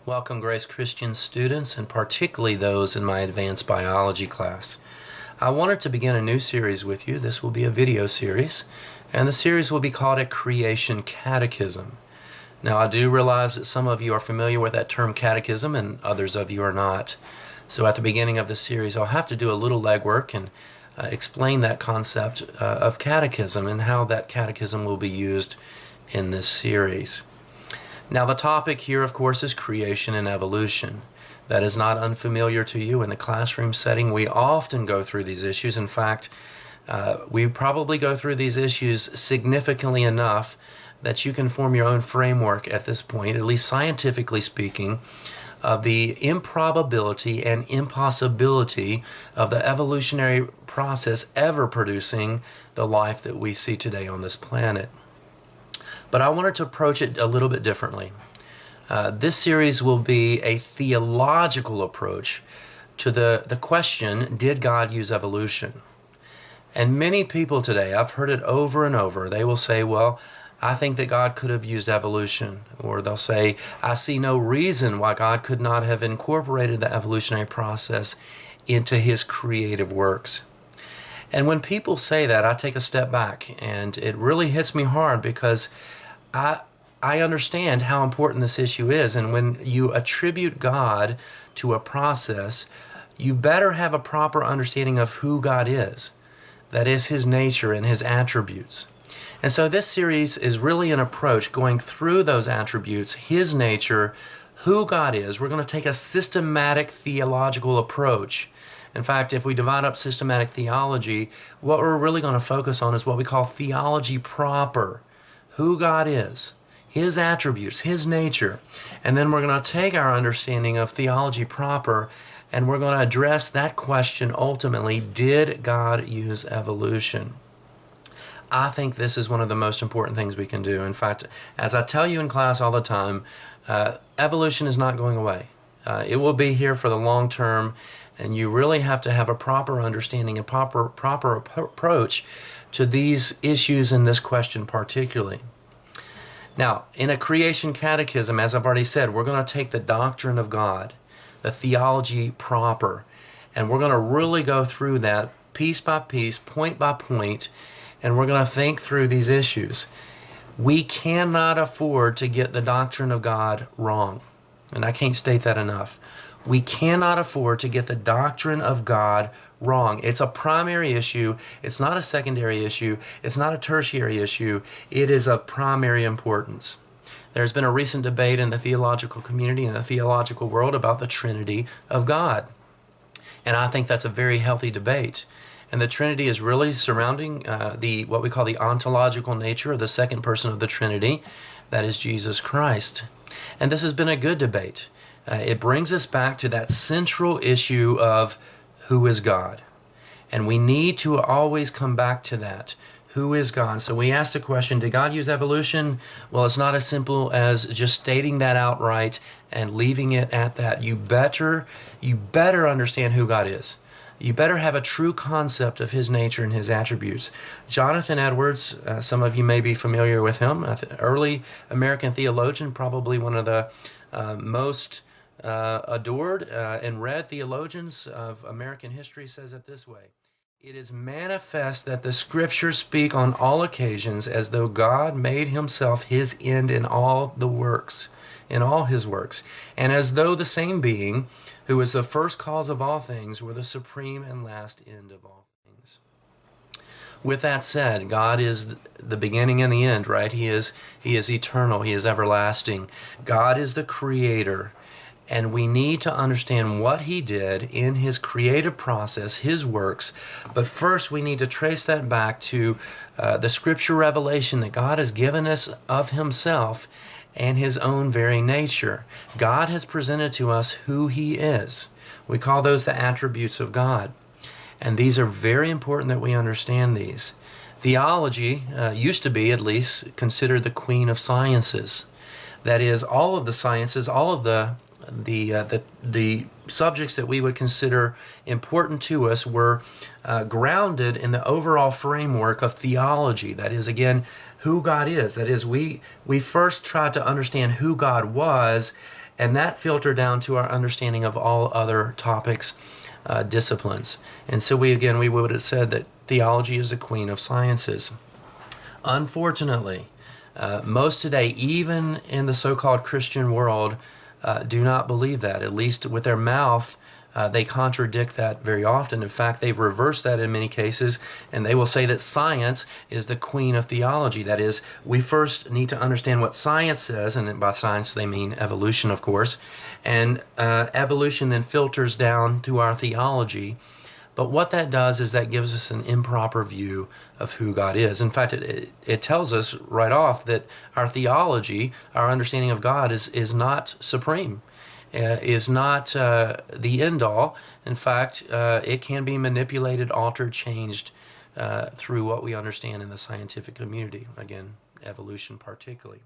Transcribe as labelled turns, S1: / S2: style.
S1: Welcome, Grace Christian students, and particularly those in my advanced biology class. I wanted to begin a new series with you. This will be a video series, and the series will be called a Creation Catechism. Now, I do realize that some of you are familiar with that term catechism, and others of you are not. So at the beginning of the series, I'll have to do a little legwork and explain that concept of catechism and how that catechism will be used in this series. Now, the topic here, of course, is creation and evolution. That is not unfamiliar to you. In the classroom setting, we often go through these issues. In fact, we probably go through these issues significantly enough that you can form your own framework at this point, at least scientifically speaking, of the improbability and impossibility of the evolutionary process ever producing the life that we see today on this planet. But I wanted to approach it a little bit differently. This series will be a theological approach to the question, did God use evolution? And many people today, I've heard it over and over, they will say, well, I think that God could have used evolution. Or they'll say, I see no reason why God could not have incorporated the evolutionary process into His creative works. And when people say that, I take a step back, and it really hits me hard because I understand how important this issue is, and when you attribute God to a process, you better have a proper understanding of who God is. That is His nature and His attributes. And so this series is really an approach going through those attributes, His nature, who God is. We're going to take a systematic theological approach. In fact, if we divide up systematic theology, what we're really going to focus on is what we call theology proper. Who God is, His attributes, His nature. And then we're going to take our understanding of theology proper and we're going to address that question ultimately, did God use evolution? I think this is one of the most important things we can do. In fact, as I tell you in class all the time, evolution is not going away. It will be here for the long term, and you really have to have a proper understanding, a proper approach to these issues and this question particularly. Now, in a creation catechism, as I've already said, we're going to take the doctrine of God, the theology proper, and we're going to really go through that piece by piece, point by point, and we're going to think through these issues. We cannot afford to get the doctrine of God wrong, and I can't state that enough. We cannot afford to get the doctrine of God wrong. It's a primary issue. It's not a secondary issue. It's not a tertiary issue. It is of primary importance. There's been a recent debate in the theological community and the theological world about the Trinity of God. And I think that's a very healthy debate. And the Trinity is really surrounding what we call the ontological nature of the second person of the Trinity, that is Jesus Christ. And this has been a good debate. It brings us back to that central issue of who is God? And we need to always come back to that. Who is God? So we ask the question, did God use evolution? Well, it's not as simple as just stating that outright and leaving it at that. You better understand who God is. You better have a true concept of His nature and His attributes. Jonathan Edwards, some of you may be familiar with him, early American theologian, probably one of the most adored and read theologians of American history, says it this way: it is manifest that the Scriptures speak on all occasions as though God made Himself His end in all His works, and as though the same being, who is the first cause of all things, were the supreme and last end of all things. With that said, God is the beginning and the end, right? He is eternal. He is everlasting. God is the creator. And we need to understand what He did in His creative process, His works. But first, we need to trace that back to the Scripture revelation that God has given us of Himself and His own very nature. God has presented to us who He is. We call those the attributes of God. And these are very important that we understand these. Theology used to be, at least, considered the queen of sciences. That is, all of the sciences, all of the subjects that we would consider important to us were grounded in the overall framework of theology. That is, again, who God is. That is, we first tried to understand who God was, and that filtered down to our understanding of all other topics, disciplines. And so we would have said that theology is the queen of sciences. Unfortunately, most today, even in the so-called Christian world, do not believe that. At least with their mouth, they contradict that very often. In fact, they've reversed that in many cases, and they will say that science is the queen of theology. That is, we first need to understand what science says, and by science they mean evolution, of course, and evolution then filters down to our theology. But what that does is that gives us an improper view of who God is. In fact, it tells us right off that our theology, our understanding of God is not supreme, is not the end-all. In fact, it can be manipulated, altered, changed through what we understand in the scientific community. Again, evolution particularly.